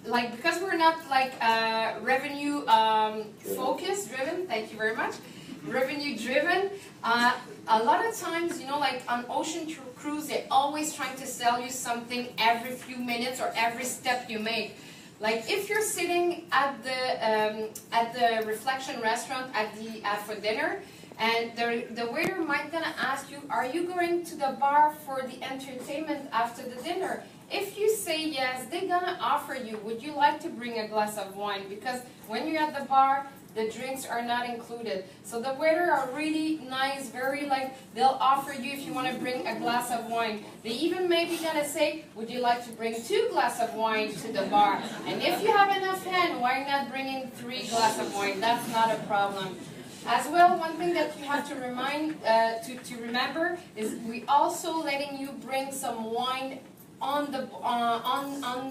like, because we're not like revenue focused driven, thank you very much, revenue driven, a lot of times, you know, like on ocean cruise, they're always trying to sell you something every few minutes or every step you make. Like if you're sitting at the Reflection restaurant for dinner, and the waiter might gonna ask you, are you going to the bar for the entertainment after the dinner? If you say yes, they're gonna offer you, would you like to bring a glass of wine? Because when you're at the bar, the drinks are not included. So the waiter are really nice, very like, they'll offer you if you want to bring a glass of wine. They even may be gonna say, would you like to bring 2 glasses of wine to the bar? And if you have enough hand, why not bring in 3 glasses of wine? That's not a problem. As well, one thing that you have to remember is we also letting you bring some wine on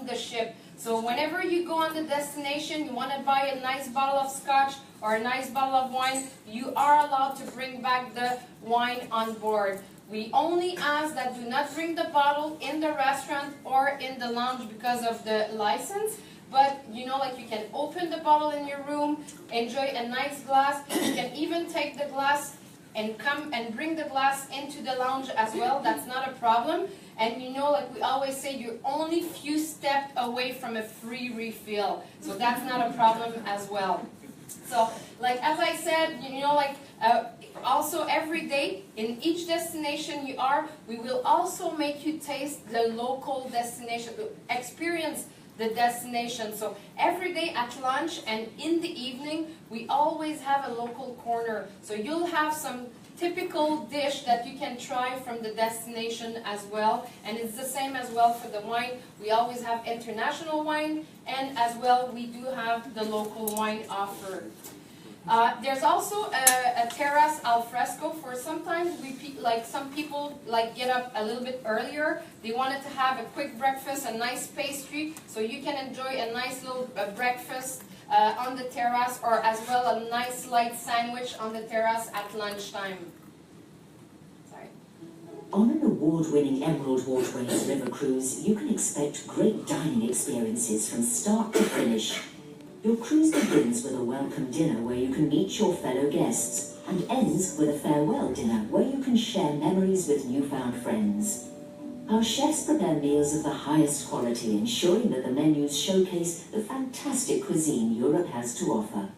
the ship. So whenever you go on the destination, you want to buy a nice bottle of scotch or a nice bottle of wine, you are allowed to bring back the wine on board. We only ask that do not bring the bottle in the restaurant or in the lounge because of the license. But, you know, like you can open the bottle in your room, enjoy a nice glass. You can even take the glass and come and bring the glass into the lounge as well. That's not a problem. And you know, like we always say, you're only few steps away from a free refill. So that's not a problem as well. So, like as I said, you know, like also every day in each destination you are, we will also make you taste the local destination, experience the destination. So every day at lunch and in the evening, we always have a local corner. So you'll have some typical dish that you can try from the destination as well. And it's the same as well for the wine. We always have international wine, and as well we do have the local wine offered. There's also a terrace al fresco. For sometimes some people like get up a little bit earlier. They wanted to have a quick breakfast, a nice pastry, so you can enjoy a nice little breakfast on the terrace, or as well a nice light sandwich on the terrace at lunchtime. Sorry. On an award-winning Emerald Waterways river cruise, you can expect great dining experiences from start to finish. Your cruise begins with a welcome dinner where you can meet your fellow guests, and ends with a farewell dinner where you can share memories with newfound friends. Our chefs prepare meals of the highest quality, ensuring that the menus showcase the fantastic cuisine Europe has to offer.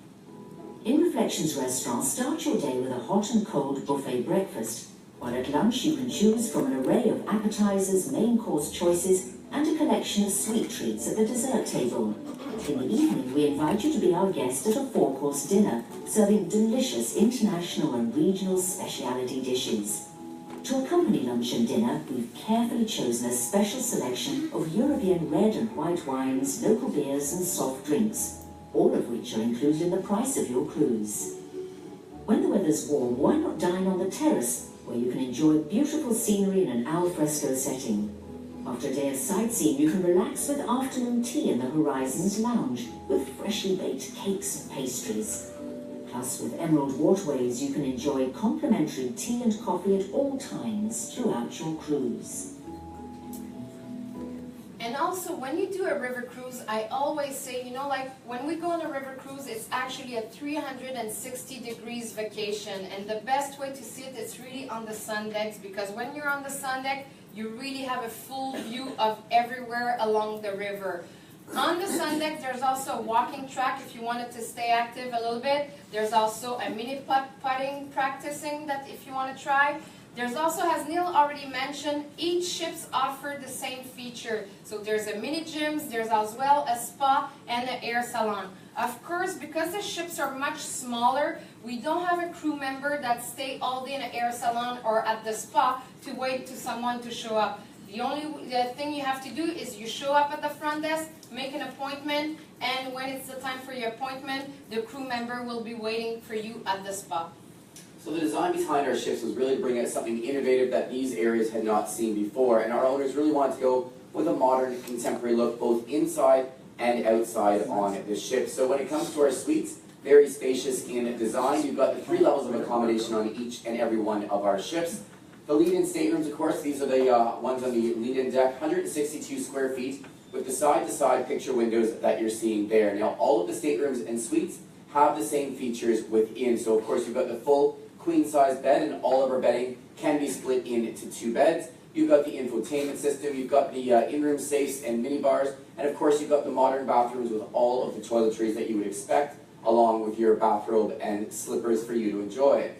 In Reflections Restaurant, start your day with a hot and cold buffet breakfast, while at lunch you can choose from an array of appetizers, main course choices, and a collection of sweet treats at the dessert table. In the evening, we invite you to be our guest at a 4-course dinner, serving delicious international and regional specialty dishes. To accompany lunch and dinner, we've carefully chosen a special selection of European red and white wines, local beers and soft drinks, all of which are included in the price of your cruise. When the weather's warm, why not dine on the terrace, where you can enjoy beautiful scenery in an al fresco setting. After a day of sightseeing, you can relax with afternoon tea in the Horizons Lounge with freshly baked cakes and pastries. Plus, with Emerald Waterways, you can enjoy complimentary tea and coffee at all times throughout your cruise. And also, when you do a river cruise, I always say, you know, like when we go on a river cruise, it's actually a 360 degrees vacation. And the best way to see it is really on the sun decks, because when you're on the sun deck, you really have a full view of everywhere along the river. On the sun deck, there's also a walking track if you wanted to stay active a little bit. There's also a mini putting practicing that if you want to try. There's also, as Neil already mentioned, each ships offer the same feature. So there's a mini gyms, there's as well a spa and an air salon. Of course, because the ships are much smaller, we don't have a crew member that stay all day in an air salon or at the spa to wait to someone to show up. The only thing you have to do is you show up at the front desk, make an appointment, and when it's the time for your appointment, the crew member will be waiting for you at the spa. So the design behind our ships was really to bring out something innovative that these areas had not seen before, and our owners really wanted to go with a modern, contemporary look both inside and outside on the ship. So when it comes to our suites, very spacious in design. You've got the 3 levels of accommodation on each and every one of our ships. The lead-in staterooms, of course, these are the ones on the lead-in deck, 162 square feet with the side-to-side picture windows that you're seeing there. Now, all of the staterooms and suites have the same features within. So, of course, you've got the full queen-size bed, and all of our bedding can be split into 2 beds. You've got the infotainment system, you've got the in-room safes and minibars, and of course you've got the modern bathrooms with all of the toiletries that you would expect, along with your bathrobe and slippers for you to enjoy.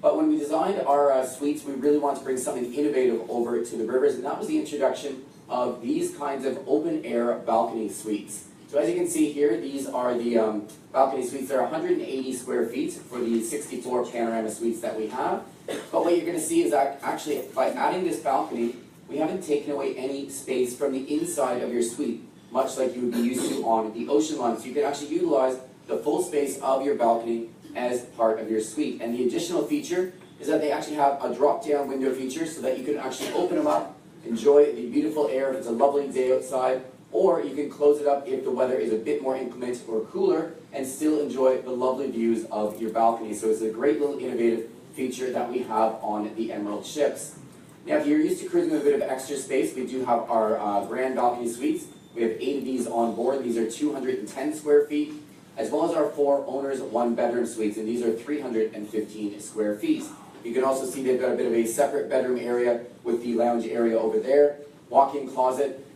But when we designed our suites, we really wanted to bring something innovative over to the Rivers, and that was the introduction of these kinds of open-air balcony suites. So as you can see here, these are the balcony suites. They're 180 square feet for the 64 panorama suites that we have. But what you're going to see is that actually by adding this balcony, we haven't taken away any space from the inside of your suite, much like you would be used to on the ocean line. So you can actually utilize the full space of your balcony as part of your suite. And the additional feature is that they actually have a drop-down window feature so that you can actually open them up, enjoy the beautiful air if it's a lovely day outside, or you can close it up if the weather is a bit more inclement or cooler and still enjoy the lovely views of your balcony. So it's a great little innovative feature that we have on the Emerald ships. Now, if you're used to cruising with a bit of extra space, we do have our grand balcony suites. We have 8 of these on board. These are 210 square feet, as well as our 4 owners 1-bedroom suites, and these are 315 square feet. You can also see they've got a bit of a separate bedroom area with the lounge area over there, walk-in closet.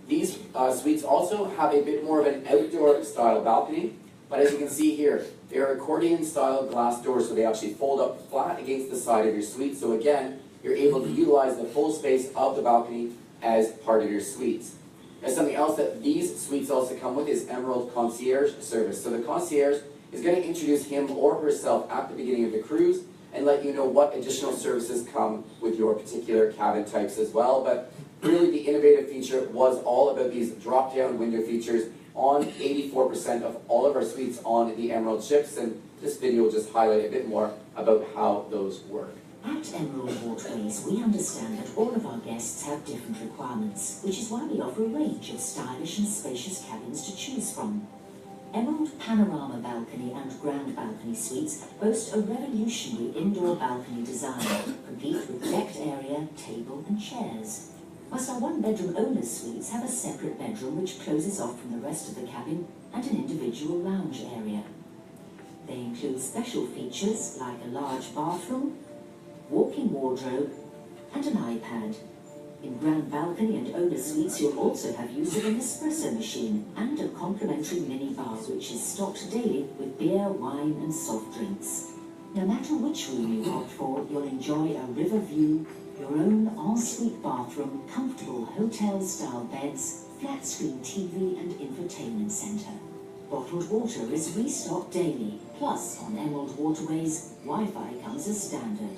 These suites also have a bit more of an outdoor style balcony, but as you can see here, they are accordion style glass doors, so they actually fold up flat against the side of your suite. So again, you're able to utilize the full space of the balcony as part of your suites. Now, something else that these suites also come with is Emerald Concierge service. So the concierge is going to introduce him or herself at the beginning of the cruise and let you know what additional services come with your particular cabin types as well. But really the innovative feature was all about these drop-down window features on 84% of all of our suites on the Emerald ships, and this video will just highlight a bit more about how those work. At Emerald Waterways, we understand that all of our guests have different requirements, which is why we offer a range of stylish and spacious cabins to choose from. Emerald Panorama Balcony and Grand Balcony Suites boast a revolutionary indoor balcony design, complete with decked area, table and chairs. Whilst our 1-bedroom owner's suites have a separate bedroom which closes off from the rest of the cabin and an individual lounge area. They include special features like a large bathroom, walk-in wardrobe and an iPad. In Grand Balcony and owner suites you'll also have use of an espresso machine and a complimentary mini bar which is stocked daily with beer, wine and soft drinks. No matter which room you opt for, you'll enjoy a river view, your own ensuite bathroom, comfortable hotel-style beds, flat-screen TV and infotainment centre. Bottled water is restocked daily, plus on Emerald Waterways, Wi-Fi comes as standard.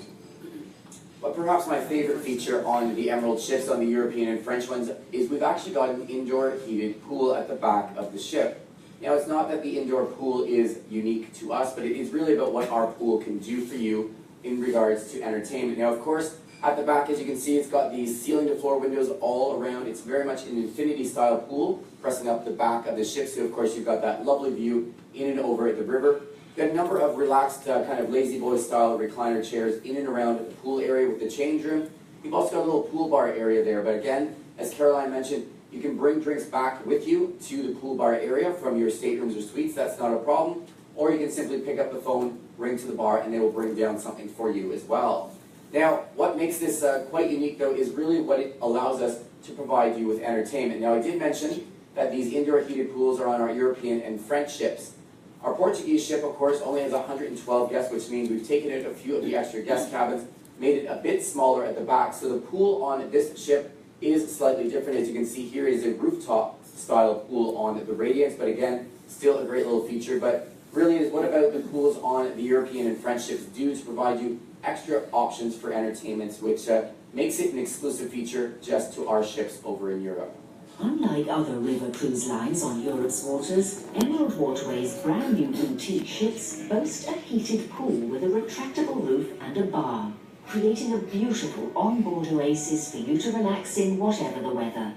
But perhaps my favorite feature on the Emerald ships, on the European and French ones, is we've actually got an indoor heated pool at the back of the ship. Now, it's not that the indoor pool is unique to us, but it is really about what our pool can do for you in regards to entertainment. Now, of course, at the back, as you can see, it's got these ceiling-to-floor windows all around. It's very much an infinity-style pool, pressing up the back of the ship. So, of course, you've got that lovely view in and over at the river. You've got a number of relaxed, kind of lazy boy-style recliner chairs in and around the pool area with the change room. You've also got a little pool bar area there. But again, as Caroline mentioned, you can bring drinks back with you to the pool bar area from your staterooms or suites. That's not a problem. Or you can simply pick up the phone, ring to the bar, and they will bring down something for you as well. Now, what makes this quite unique, though, is really what it allows us to provide you with entertainment. Now, I did mention that these indoor heated pools are on our European and French ships. Our Portuguese ship, of course, only has 112 guests, which means we've taken out a few of the extra guest cabins, made it a bit smaller at the back. So the pool on this ship is slightly different. As you can see here is a rooftop-style pool on the Radiance, but again, still a great little feature. But really is what about the pools on the European and French ships do to provide you extra options for entertainment, which makes it an exclusive feature just to our ships over in Europe. Unlike other river cruise lines on Europe's waters, Emerald Waterways' brand new boutique ships boast a heated pool with a retractable roof and a bar, creating a beautiful on-board oasis for you to relax in whatever the weather.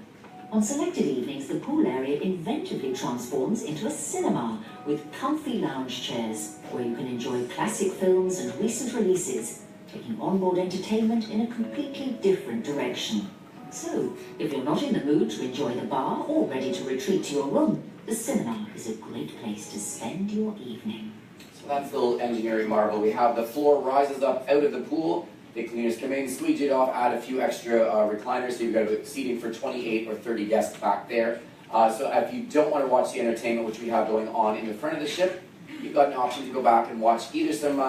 On selected evenings, the pool area inventively transforms into a cinema with comfy lounge chairs where you can enjoy classic films and recent releases, taking onboard entertainment in a completely different direction. So, if you're not in the mood to enjoy the bar or ready to retreat to your room, the cinema is a great place to spend your evening. So that's the little engineering marvel. We have the floor rises up out of the pool. The cleaners come in, squeeze it off, add a few extra recliners, so you've got seating for 28 or 30 guests back there. So if you don't want to watch the entertainment which we have going on in the front of the ship, you've got an option to go back and watch either some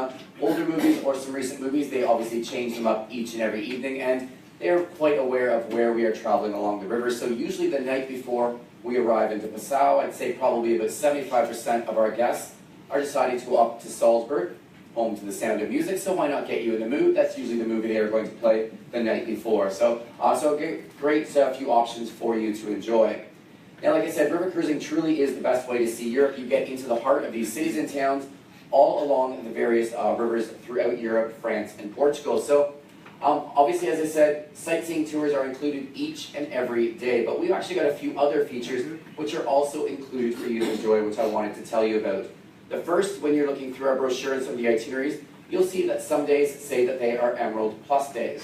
older movies or some recent movies. They obviously change them up each and every evening, and they're quite aware of where we are traveling along the river. So usually the night before we arrive into Passau, I'd say probably about 75% of our guests are deciding to go up to Salzburg, home to the sound of music. So why not get you in the mood? That's usually the movie they are going to play the night before. So great few options for you to enjoy. Now, like I said, river cruising truly is the best way to see Europe. You get into the heart of these cities and towns all along the various rivers throughout Europe, France, and Portugal. So obviously, as I said, sightseeing tours are included each and every day, but we've actually got a few other features which are also included for you to enjoy, which I wanted to tell you about. The first, when you're looking through our brochure and some of the itineraries, you'll see that some days say that they are Emerald Plus days.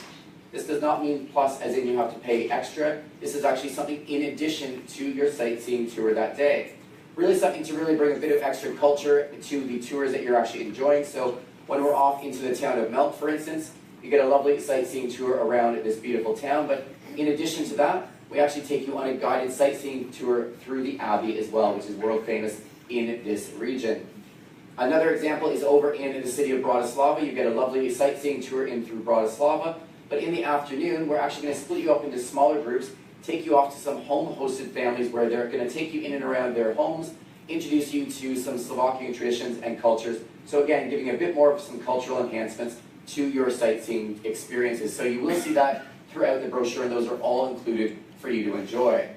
This does not mean plus as in you have to pay extra. This is actually something in addition to your sightseeing tour that day. Really something to really bring a bit of extra culture to the tours that you're actually enjoying. So when we're off into the town of Melt, for instance, you get a lovely sightseeing tour around this beautiful town, but in addition to that, we actually take you on a guided sightseeing tour through the Abbey as well, which is world famous in this region. Another example is over in the city of Bratislava. You get a lovely sightseeing tour in through Bratislava, but in the afternoon, we're actually going to split you up into smaller groups, take you off to some home-hosted families where they're going to take you in and around their homes, introduce you to some Slovakian traditions and cultures. So again, giving a bit more of some cultural enhancements to your sightseeing experiences. So you will see that throughout the brochure, and those are all included for you to enjoy.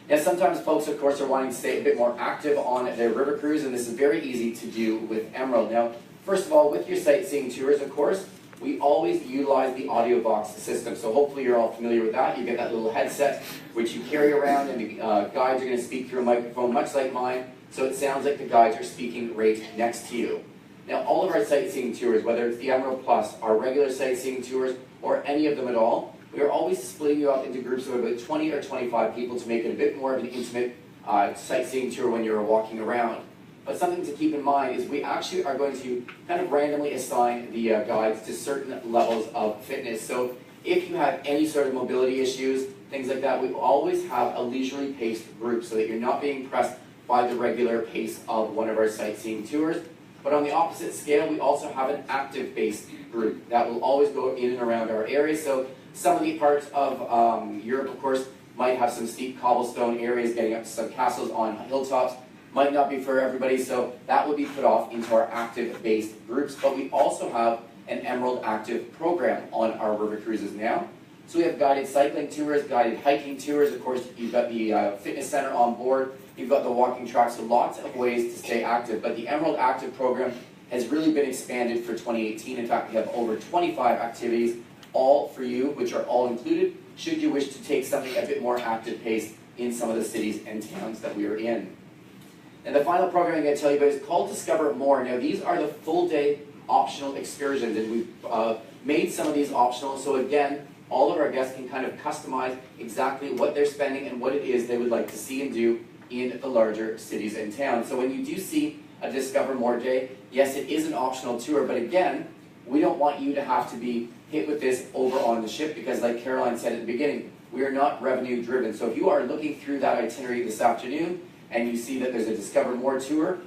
Now, sometimes folks, of course, are wanting to stay a bit more active on their river cruise, and this is very easy to do with Emerald. Now, first of all, with your sightseeing tours, of course, we always utilize the audio box system. So hopefully you're all familiar with that. You get that little headset which you carry around, and the guides are going to speak through a microphone much like mine, so it sounds like the guides are speaking right next to you. Now, all of our sightseeing tours, whether it's the Emerald Plus, our regular sightseeing tours, or any of them at all, we are always splitting you up into groups of about 20 or 25 people to make it a bit more of an intimate sightseeing tour when you're walking around. But something to keep in mind is we actually are going to kind of randomly assign the guides to certain levels of fitness. So if you have any sort of mobility issues, things like that, we always have a leisurely paced group so that you're not being pressed by the regular pace of one of our sightseeing tours. But on the opposite scale, we also have an active-based group that will always go in and around our area. So some of the parts of Europe, of course, might have some steep cobblestone areas getting up to some castles on hilltops. Might not be for everybody, so that will be put off into our active-based groups. But we also have an Emerald Active program on our river cruises now. So we have guided cycling tours, guided hiking tours. Of course, you've got the fitness center on board. You've got the walking tracks, so lots of ways to stay active. But the Emerald Active program has really been expanded for 2018. In fact, we have over 25 activities, all for you, which are all included, should you wish to take something a bit more active pace in some of the cities and towns that we are in. And the final program I'm going to tell you about is called Discover More. Now, these are the full-day optional excursions, and we've made some of these optional, so again, all of our guests can kind of customize exactly what they're spending and what it is they would like to see and do in the larger cities and towns. So when you do see a Discover More day, yes, it is an optional tour, but again, we don't want you to have to be hit with this over on the ship because, like Caroline said at the beginning, we are not revenue driven. So if you are looking through that itinerary this afternoon and you see that there's a Discover More tour,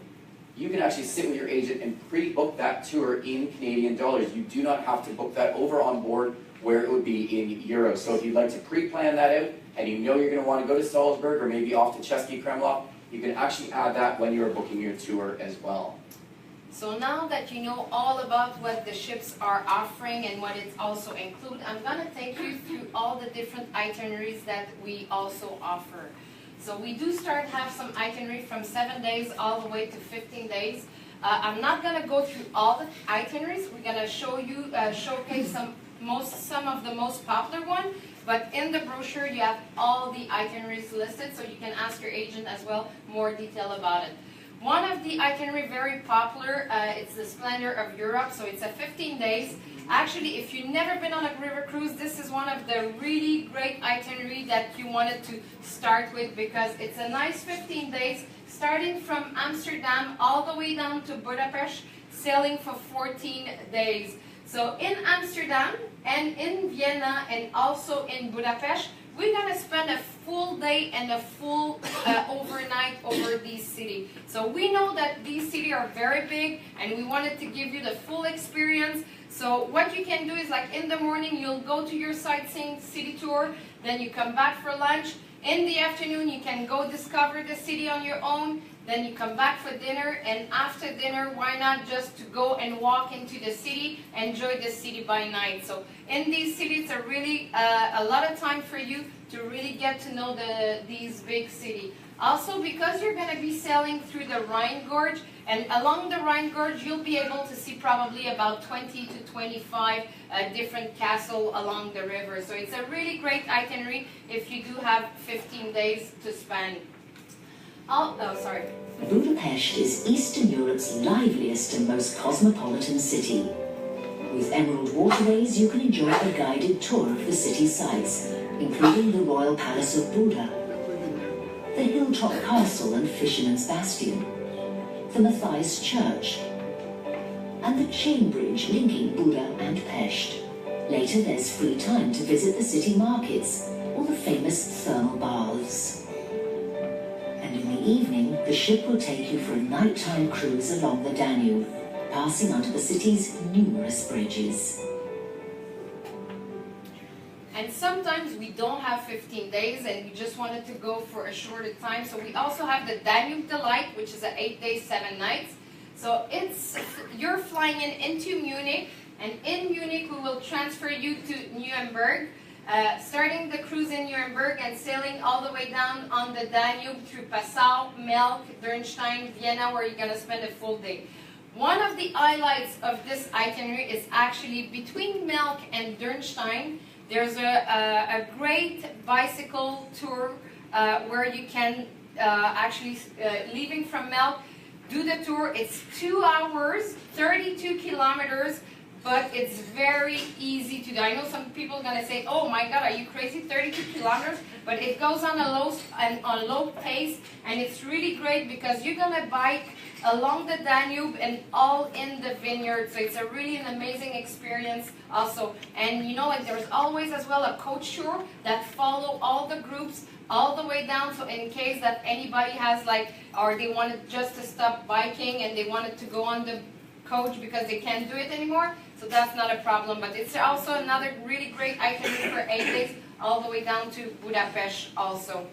you can actually sit with your agent and pre-book that tour in Canadian dollars. You do not have to book that over on board where it would be in euros. So if you'd like to pre-plan that out and you know you're going to want to go to Salzburg or maybe off to Český Krumlov, you can actually add that when you're booking your tour as well. So now that you know all about what the ships are offering and what it also includes, I'm going to take you through all the different itineraries that we also offer. So we do have some itinerary from 7 days all the way to 15 days. I'm not going to go through all the itineraries. We're going to show you, showcase some of the most popular one, but in the brochure you have all the itineraries listed, so you can ask your agent as well more detail about it. One of the itinerary very popular, it's the Splendor of Europe, so it's a 15 days, Actually, if you've never been on a river cruise, this is one of the really great itinerary that you wanted to start with, because it's a nice 15 days, starting from Amsterdam all the way down to Budapest, sailing for 14 days. So in Amsterdam and in Vienna and also in Budapest, we're going to spend a full day and a full overnight over these cities. So we know that these cities are very big and we wanted to give you the full experience. So what you can do is, like, in the morning you'll go to your sightseeing city tour, then you come back for lunch. In the afternoon you can go discover the city on your own, then you come back for dinner, and after dinner, why not just to go and walk into the city, enjoy the city by night. So in these cities are really a lot of time for you to really get to know these big cities. Also, because you're going to be sailing through the Rhine Gorge, and along the Rhine Gorge you'll be able to see probably about 20 to 25 different castles along the river. So it's a really great itinerary if you do have 15 days to spend. Budapest is Eastern Europe's liveliest and most cosmopolitan city. With Emerald Waterways, you can enjoy a guided tour of the city's sights, including the Royal Palace of Buda, the Hilltop Castle and Fisherman's Bastion, the Matthias Church, and the chain bridge linking Buda and Pest. Later, there's free time to visit the city markets or the famous thermal baths. And in the evening, the ship will take you for a nighttime cruise along the Danube, passing under the city's numerous bridges. And sometimes we don't have 15 days and we just wanted to go for a shorter time. So we also have the Danube Delight, which is an 8 days, 7 nights. So you're flying into Munich, and in Munich we will transfer you to Nuremberg, starting the cruise in Nuremberg and sailing all the way down on the Danube through Passau, Melk, Dürnstein, Vienna, where you're going to spend a full day. One of the highlights of this itinerary is actually between Melk and Dürnstein. There's a great bicycle tour where you can actually, leaving from Melk, do the tour. It's 2 hours, 32 kilometers, but it's very easy to do. I know some people are going to say, oh my God, are you crazy, 32 kilometers? But it goes on a low pace, and it's really great because you're going to bike along the Danube and all in the vineyard. So it's a really an amazing experience also. And you know, like, there's always as well a coach tour that follow all the groups all the way down. So in case that anybody has or they wanted just to stop biking and they wanted to go on the coach because they can't do it anymore, so that's not a problem. But it's also another really great itinerary for 8 days all the way down to Budapest also.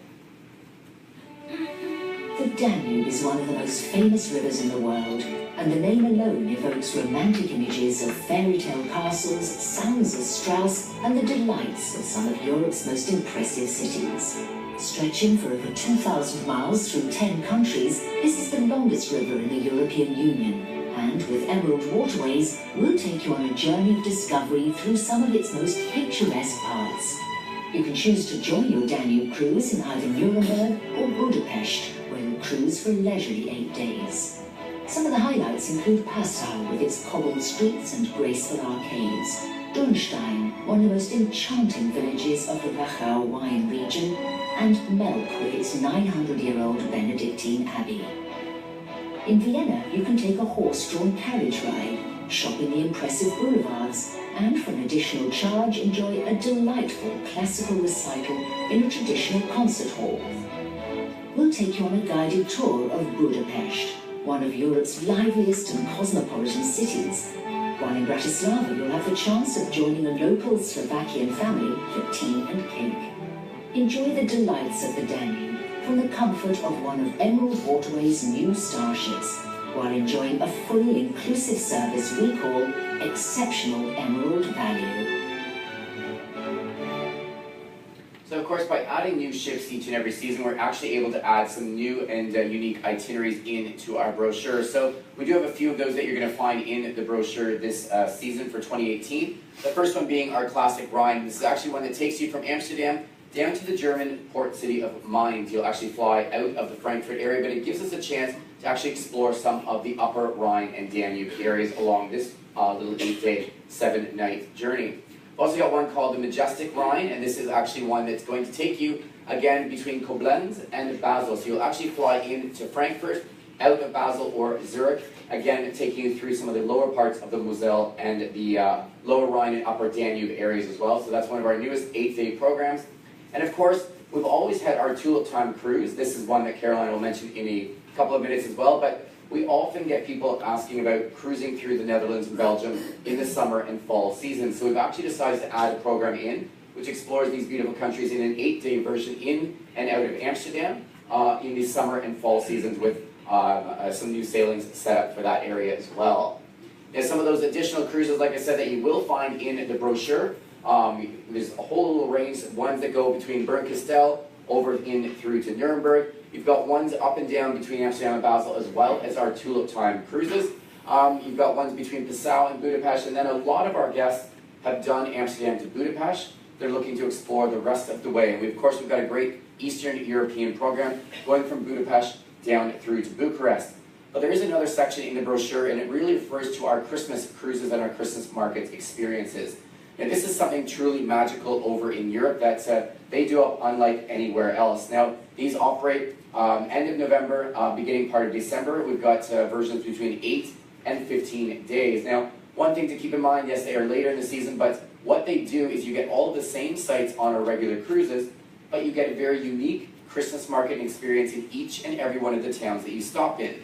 The Danube is one of the most famous rivers in the world, and the name alone evokes romantic images of fairy tale castles, sounds of Strauss, and the delights of some of Europe's most impressive cities. Stretching for over 2,000 miles through 10 countries, this is the longest river in the European Union. And with Emerald Waterways, we'll take you on a journey of discovery through some of its most picturesque parts. You can choose to join your Danube cruise in either Nuremberg or Budapest, where you'll cruise for a leisurely 8 days. Some of the highlights include Passau with its cobbled streets and graceful arcades, Dürnstein, one of the most enchanting villages of the Wachau wine region, and Melk with its 900-year-old Benedictine abbey. In Vienna, you can take a horse-drawn carriage ride, shop in the impressive boulevards, and for an additional charge, enjoy a delightful classical recital in a traditional concert hall. We'll take you on a guided tour of Budapest, one of Europe's liveliest and cosmopolitan cities. While in Bratislava, you'll have the chance of joining a local Slovakian family for tea and cake. Enjoy the delights of the Danube from the comfort of one of Emerald Waterways' new starships, while enjoying a fully inclusive service we call exceptional Emerald value. So of course, by adding new ships each and every season, we're actually able to add some new and unique itineraries into our brochure. So we do have a few of those that you're going to find in the brochure this season for 2018. The first one being our classic Rhine. This is actually one that takes you from Amsterdam down to the German port city of Mainz. You'll actually fly out of the Frankfurt area, but it gives us a chance to actually explore some of the upper Rhine and Danube areas along this little 8-day, 7-night journey. We've also got one called the Majestic Rhine, and this is actually one that's going to take you, again, between Koblenz and Basel. So you'll actually fly into Frankfurt, out of Basel or Zurich, again, taking you through some of the lower parts of the Moselle and the lower Rhine and upper Danube areas as well. So that's one of our newest 8-day programs. And of course, we've always had our Tulip Time cruise. This is one that Caroline will mention in a couple of minutes as well, but we often get people asking about cruising through the Netherlands and Belgium in the summer and fall season. So we've actually decided to add a program in which explores these beautiful countries in an 8-day version in and out of Amsterdam in the summer and fall seasons, with some new sailings set up for that area as well. There's some of those additional cruises, like I said, that you will find in the brochure. There's a whole little range of ones that go between Bernkastel over in through to Nuremberg. You've got ones up and down between Amsterdam and Basel, as well as our Tulip Time cruises. You've got ones between Passau and Budapest, and then a lot of our guests have done Amsterdam to Budapest. They're looking to explore the rest of the way. And of course, we've got a great Eastern European program going from Budapest down through to Bucharest. But there is another section in the brochure, and it really refers to our Christmas cruises and our Christmas market experiences. And this is something truly magical over in Europe that they do unlike anywhere else. Now, these operate end of November, beginning part of December. We've got versions between 8 and 15 days. Now, one thing to keep in mind, yes, they are later in the season, but what they do is you get all of the same sites on our regular cruises, but you get a very unique Christmas market experience in each and every one of the towns that you stop in.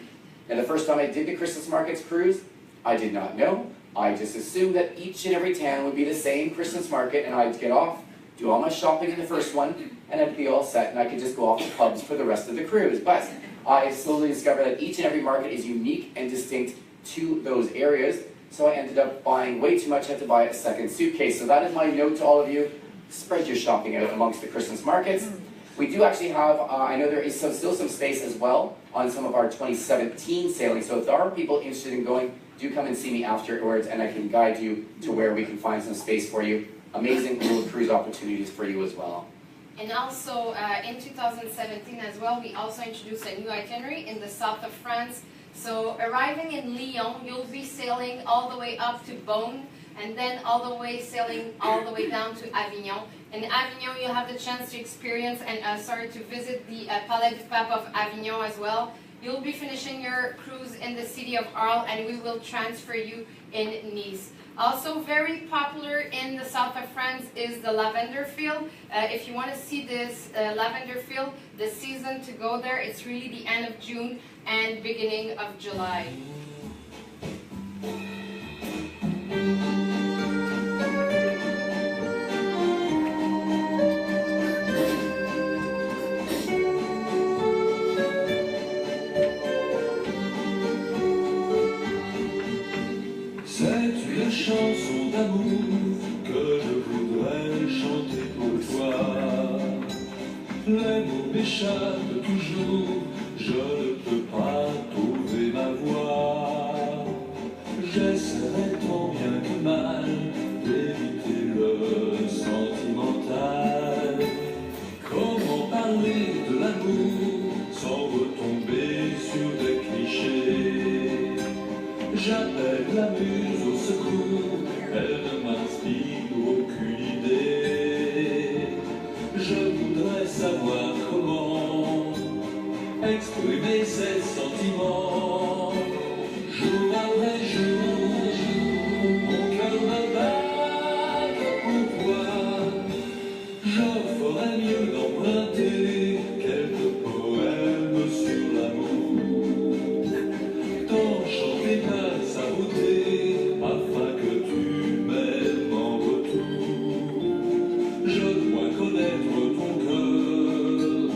Now, the first time I did the Christmas markets cruise, I did not know. I just assumed that each and every town would be the same Christmas market, and I'd get off, do all my shopping in the first one, and I'd be all set, and I could just go off to pubs for the rest of the cruise. But I slowly discovered that each and every market is unique and distinct to those areas, so I ended up buying way too much. I had to buy a second suitcase. So that is my note to all of you: spread your shopping out amongst the Christmas markets. We do actually have, I know there is still some space as well on some of our 2017 sailings, so if there are people interested in going, do come and see me afterwards, and I can guide you to where we can find some space for you. Amazing little cruise opportunities for you as well. And also, in 2017 as well, we also introduced a new itinerary in the south of France. So, arriving in Lyon, you'll be sailing all the way up to Beaune, and then all the way sailing all the way down to Avignon. In Avignon, you'll have the chance to experience and to visit the Palais du Pape of Avignon as well. You'll be finishing your cruise in the city of Arles, and we will transfer you in Nice. Also very popular in the south of France is the lavender field. If you want to see this lavender field, the season to go there, it's really the end of June and beginning of July. Chanson d'amour que je voudrais chanter pour toi. Les mots m'échappent toujours, je ne peux pas trouver ma voix. J'essaierai tant bien que mal d'éviter le sentimental. Comment parler de l'amour sans retomber sur des clichés? J'appelle la muse au secours, elle ne m'inspire aucune idée. Je voudrais savoir comment exprimer ces sentiments. Jour après jour, mon cœur me bat pour toi. Je ferais mieux d'emprunter quelques poèmes sur l'amour, d'enchanter sa beauté, afin que tu m'aimes en retour. Je dois connaître ton cœur,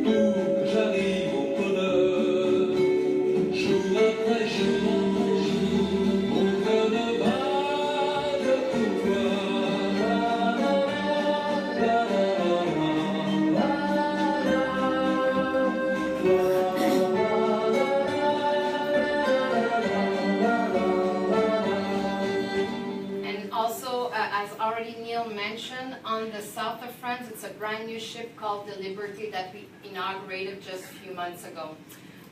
pour que j'arrive au bonheur. Jour south of France. It's a brand new ship called the Liberty that we inaugurated just a few months ago.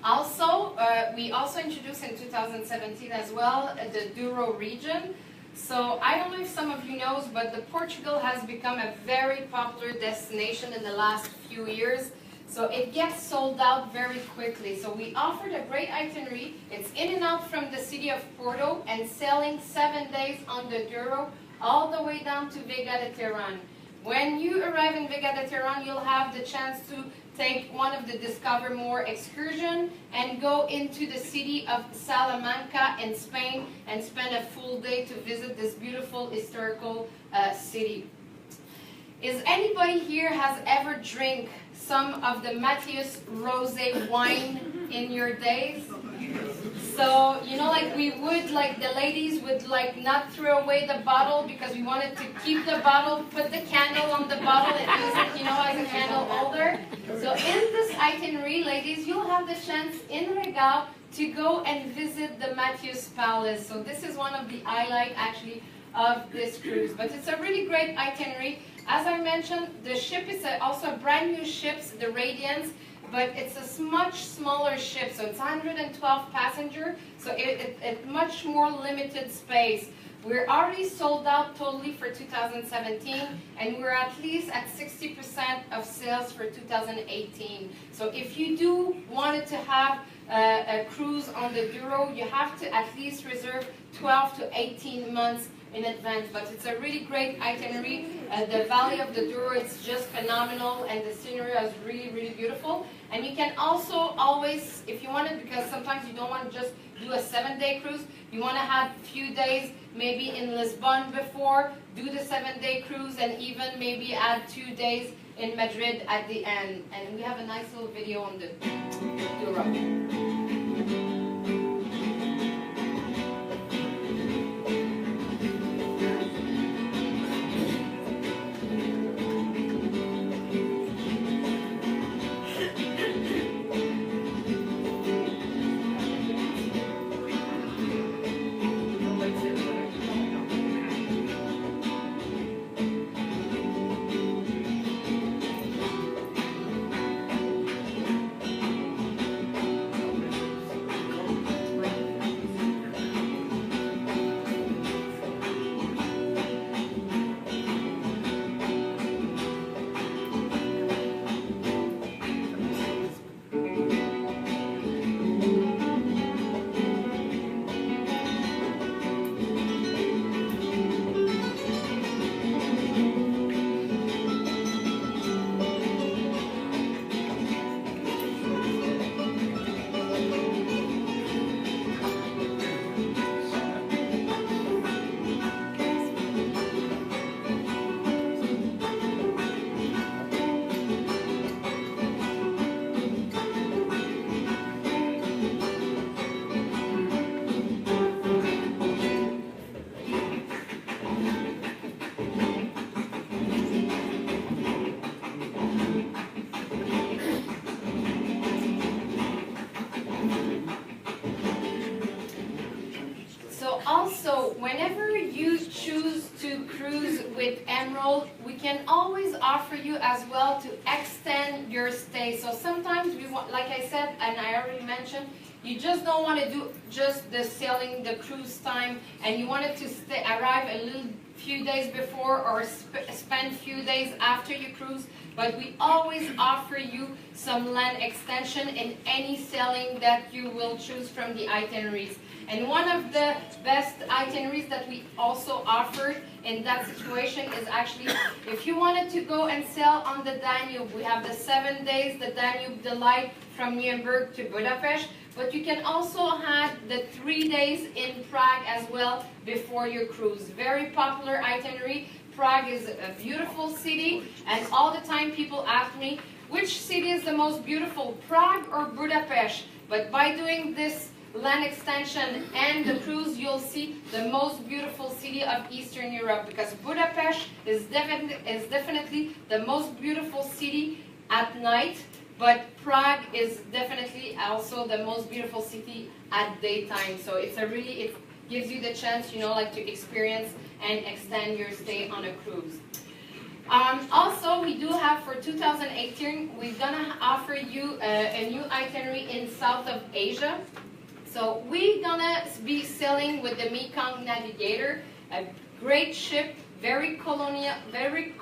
Also, we also introduced in 2017 as well the Douro region. So I don't know if some of you know, but Portugal has become a very popular destination in the last few years. So it gets sold out very quickly. So we offered a great itinerary. It's in and out from the city of Porto and sailing 7 days on the Douro all the way down to Gallant-Halloran. When you arrive in Gallant-Halloran, you'll have the chance to take one of the Discover More excursion and go into the city of Salamanca in Spain and spend a full day to visit this beautiful historical city. Is anybody here has ever drank some of the Matthias Rosé wine in your days? So, you know, like we would, like the ladies would like not throw away the bottle because we wanted to keep the bottle, put the candle on the bottle and use it, you know, as a candle holder. So in this itinerary, ladies, you'll have the chance in Regal to go and visit the Matthias Palace. So this is one of the highlights actually of this cruise. But it's a really great itinerary. As I mentioned, the ship is also a brand new ship, the Radiance. But it's a much smaller ship, so it's 112 passengers, so it's much more limited space. We're already sold out totally for 2017, and we're at least at 60% of sales for 2018. So if you do want to have a cruise on the Douro, you have to at least reserve 12 to 18 months in advance, but it's a really great itinerary. The Valley of the Douro is just phenomenal, and the scenery is really, really beautiful. And you can also always, if you want it, because sometimes you don't want to just do a 7-day cruise, you want to have a few days maybe in Lisbon before, do the 7-day cruise, and even maybe add 2 days in Madrid at the end. And we have a nice little video on the Douro. Also, whenever you choose to cruise with Emerald, we can always offer you as well to extend your stay. So sometimes we want, like I said, and I already mentioned, you just don't want to do just the sailing, the cruise time, and you wanted to arrive a little few days before or spend few days after your cruise. But we always offer you some land extension in any sailing that you will choose from the itineraries. And one of the best itineraries that we also offered in that situation is actually, if you wanted to go and sail on the Danube, we have the 7 days, the Danube Delight from Nuremberg to Budapest, but you can also have the 3 days in Prague as well before your cruise. Very popular itinerary. Prague is a beautiful city, and all the time people ask me, which city is the most beautiful, Prague or Budapest? But by doing this land extension and the cruise, you'll see the most beautiful city of Eastern Europe, because Budapest is definitely the most beautiful city at night, but Prague is definitely also the most beautiful city at daytime. So it's it gives you the chance, you know, like to experience and extend your stay on a cruise. Also, we do have for 2018, we're gonna offer you a new itinerary in South of Asia. So we're gonna be sailing with the Mekong Navigator, a great ship, very colonial and very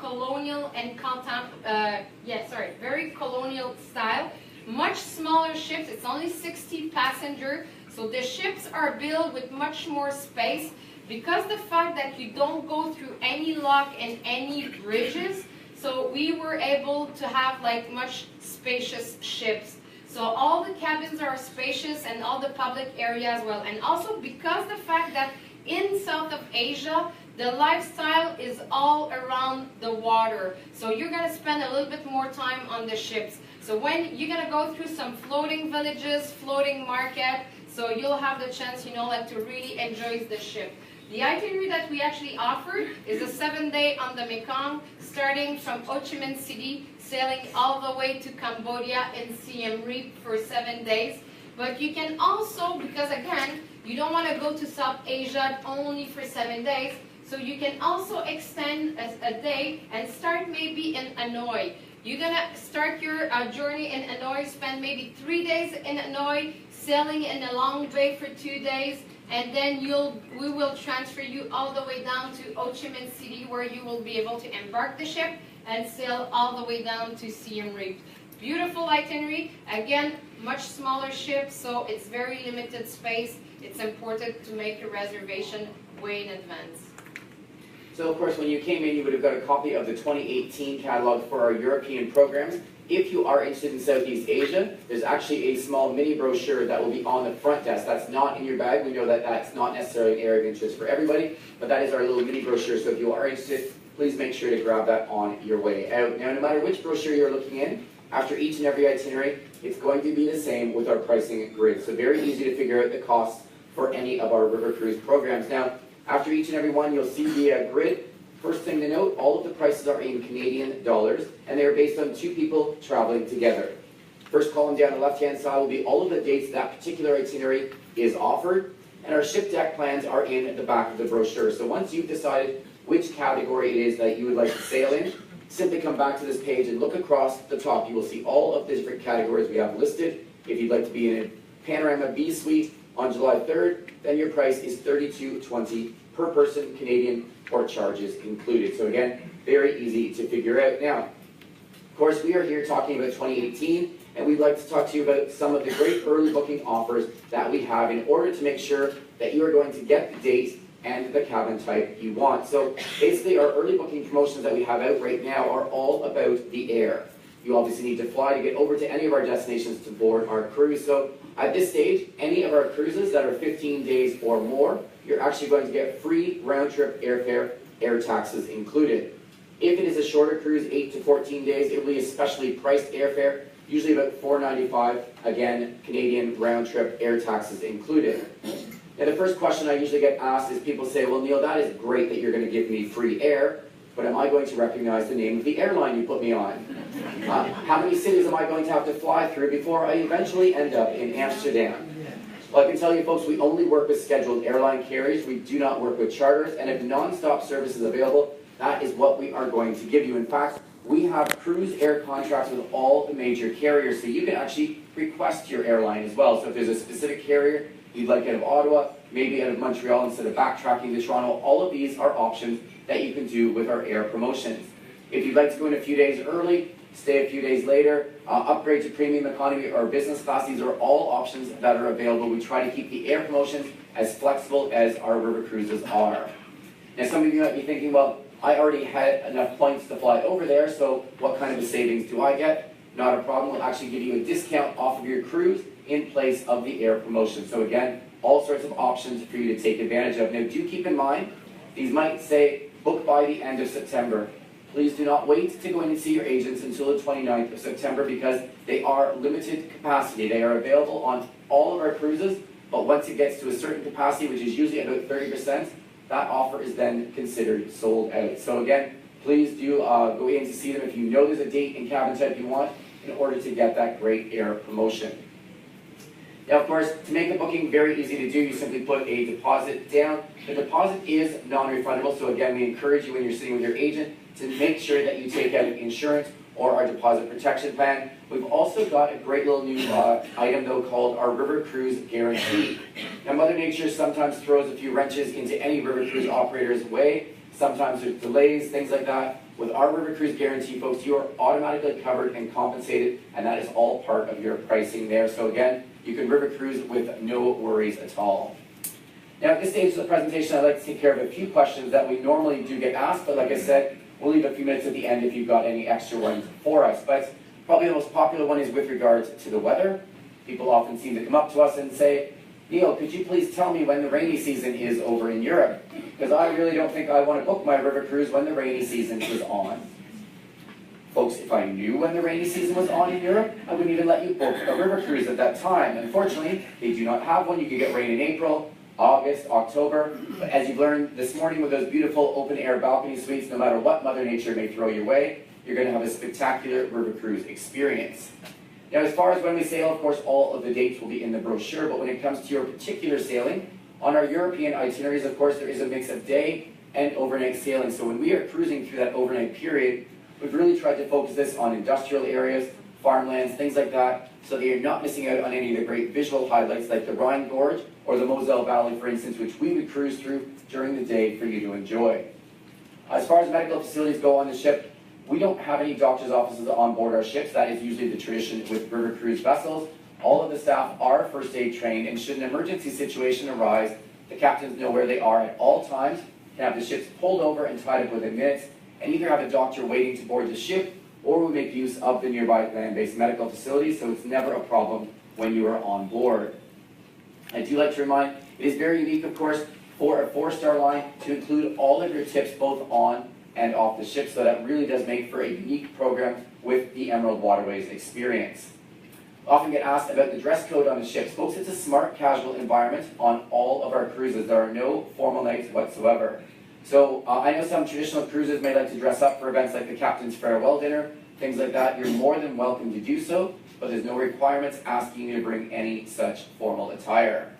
colonial style. Much smaller ships. It's only 60 passenger. So the ships are built with much more space. Because the fact that you don't go through any lock and any bridges, so we were able to have like much spacious ships. So all the cabins are spacious and all the public area as well. And also because the fact that in South of Asia, the lifestyle is all around the water. So you're gonna spend a little bit more time on the ships. So when you're gonna go through some floating villages, floating market, so you'll have the chance, you know, like to really enjoy the ship. The itinerary that we actually offered is a 7-day on the Mekong, starting from Ho Chi Minh City, sailing all the way to Cambodia and Siem Reap for 7 days. But you can also, because again, you don't want to go to South Asia only for 7 days, so you can also extend a day and start maybe in Hanoi. You're going to start your journey in Hanoi, spend maybe 3 days in Hanoi, sailing in the Long Bay for 2 days, and then we will transfer you all the way down to Ho Chi Minh City, where you will be able to embark the ship and sail all the way down to Siem Reap. Beautiful itinerary. Again, much smaller ship, so it's very limited space. It's important to make a reservation way in advance. So of course, when you came in, you would have got a copy of the 2018 catalog for our European programs. If you are interested in Southeast Asia, there's actually a small mini brochure that will be on the front desk. That's not in your bag. We know that that's not necessarily an area of interest for everybody, but that is our little mini brochure. So if you are interested, please make sure to grab that on your way out. Now, no matter which brochure you're looking in, after each and every itinerary, it's going to be the same with our pricing grid. So very easy to figure out the costs for any of our river cruise programs. Now, after each and every one, you'll see the grid. First thing to note, all of the prices are in Canadian dollars, and they are based on 2 people traveling together. First column down the left-hand side will be all of the dates that particular itinerary is offered, and our ship deck plans are in the back of the brochure. So once you've decided which category it is that you would like to sail in, simply come back to this page and look across the top. You will see all of the different categories we have listed. If you'd like to be in a Panorama B Suite on July 3rd, then your price is $32.20 per person Canadian, or charges included. So again, very easy to figure out. Now, of course, we are here talking about 2018, and we'd like to talk to you about some of the great early booking offers that we have in order to make sure that you are going to get the date and the cabin type you want. So basically, our early booking promotions that we have out right now are all about the air. You obviously need to fly to get over to any of our destinations to board our cruise. So at this stage, any of our cruises that are 15 days or more, you're actually going to get free round-trip airfare, air taxes included. If it is a shorter cruise, 8 to 14 days, it will be a specially priced airfare, usually about $4.95, again, Canadian round-trip, air taxes included. Now the first question I usually get asked is people say, well, Neil, that is great that you're going to give me free air, but am I going to recognize the name of the airline you put me on? How many cities am I going to have to fly through before I eventually end up in Amsterdam? Well, I can tell you folks, we only work with scheduled airline carriers. We do not work with charters, and if non-stop service is available, that is what we are going to give you. In fact, we have cruise air contracts with all the major carriers, so you can actually request your airline as well. So if there's a specific carrier you'd like out of Ottawa, maybe out of Montreal instead of backtracking to Toronto, all of these are options that you can do with our air promotions. If you'd like to go in a few days early, stay a few days later, upgrade to premium economy or business class, these are all options that are available. We try to keep the air promotions as flexible as our river cruises are. Now some of you might be thinking, well, I already had enough points to fly over there, so what kind of a savings do I get? Not a problem, we'll actually give you a discount off of your cruise in place of the air promotion. So again, all sorts of options for you to take advantage of. Now do keep in mind, these might say book by the end of September. Please do not wait to go in and see your agents until the 29th of September because they are limited capacity. They are available on all of our cruises, but once it gets to a certain capacity, which is usually about 30%, that offer is then considered sold out. So again, please do go in to see them if you know there's a date and cabin type you want in order to get that great air promotion. Now, of course, to make the booking very easy to do, you simply put a deposit down. The deposit is non-refundable, so again, we encourage you when you're sitting with your agent to make sure that you take out insurance or our deposit protection plan. We've also got a great little new item though called our River Cruise Guarantee. Now Mother Nature sometimes throws a few wrenches into any River Cruise operator's way. Sometimes there's delays, things like that. With our River Cruise Guarantee, folks, you are automatically covered and compensated, and that is all part of your pricing there. So again, you can River Cruise with no worries at all. Now at this stage of the presentation, I'd like to take care of a few questions that we normally do get asked, but like I said, we'll leave a few minutes at the end if you've got any extra ones for us. But probably the most popular one is with regards to the weather. People often seem to come up to us and say, Neil, could you please tell me when the rainy season is over in Europe? Because I really don't think I want to book my river cruise when the rainy season is on. Folks, if I knew when the rainy season was on in Europe, I wouldn't even let you book a river cruise at that time. Unfortunately, they do not have one. You can get rain in April, August, October. But as you've learned this morning with those beautiful open-air balcony suites, no matter what Mother Nature may throw your way, you're going to have a spectacular river cruise experience. Now, as far as when we sail, of course, all of the dates will be in the brochure, but when it comes to your particular sailing, on our European itineraries, of course, there is a mix of day and overnight sailing. So when we are cruising through that overnight period, we've really tried to focus this on industrial areas, farmlands, things like that, so that you're not missing out on any of the great visual highlights like the Rhine Gorge or the Moselle Valley, for instance, which we would cruise through during the day for you to enjoy. As far as medical facilities go on the ship, we don't have any doctor's offices on board our ships. That is usually the tradition with river cruise vessels. All of the staff are first aid trained, and should an emergency situation arise, the captains know where they are at all times, can have the ships pulled over and tied up within minutes, and either have a doctor waiting to board the ship, or we make use of the nearby land-based medical facilities, so it's never a problem when you are on board. I do like to remind, it is very unique, of course, for a 4-star line to include all of your tips both on and off the ship, so that really does make for a unique program with the Emerald Waterways experience. Often get asked about the dress code on the ships. Folks, it's a smart casual environment on all of our cruises. There are no formal nights whatsoever. So I know some traditional cruises may like to dress up for events like the Captain's Farewell Dinner, things like that. You're more than welcome to do so, but there's no requirements asking you to bring any such formal attire.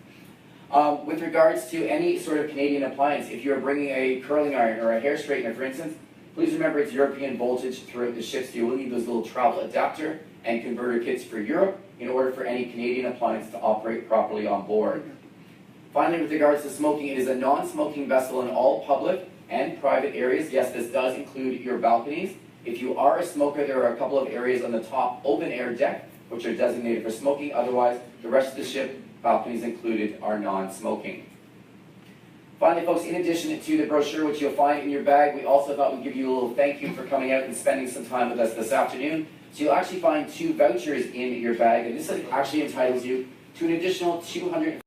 With regards to any sort of Canadian appliance, if you're bringing a curling iron or a hair straightener, for instance, please remember it's European voltage throughout the ship, so you will need those little travel adapter and converter kits for Europe in order for any Canadian appliance to operate properly on board. Finally, with regards to smoking, it is a non-smoking vessel in all public and private areas. Yes, this does include your balconies. If you are a smoker, there are a couple of areas on the top open-air deck which are designated for smoking. Otherwise, the rest of the ship, balconies included, are non-smoking. Finally, folks, in addition to the brochure, which you'll find in your bag, we also thought we'd give you a little thank you for coming out and spending some time with us this afternoon. So you'll actually find 2 vouchers in your bag, and this actually entitles you to an additional $250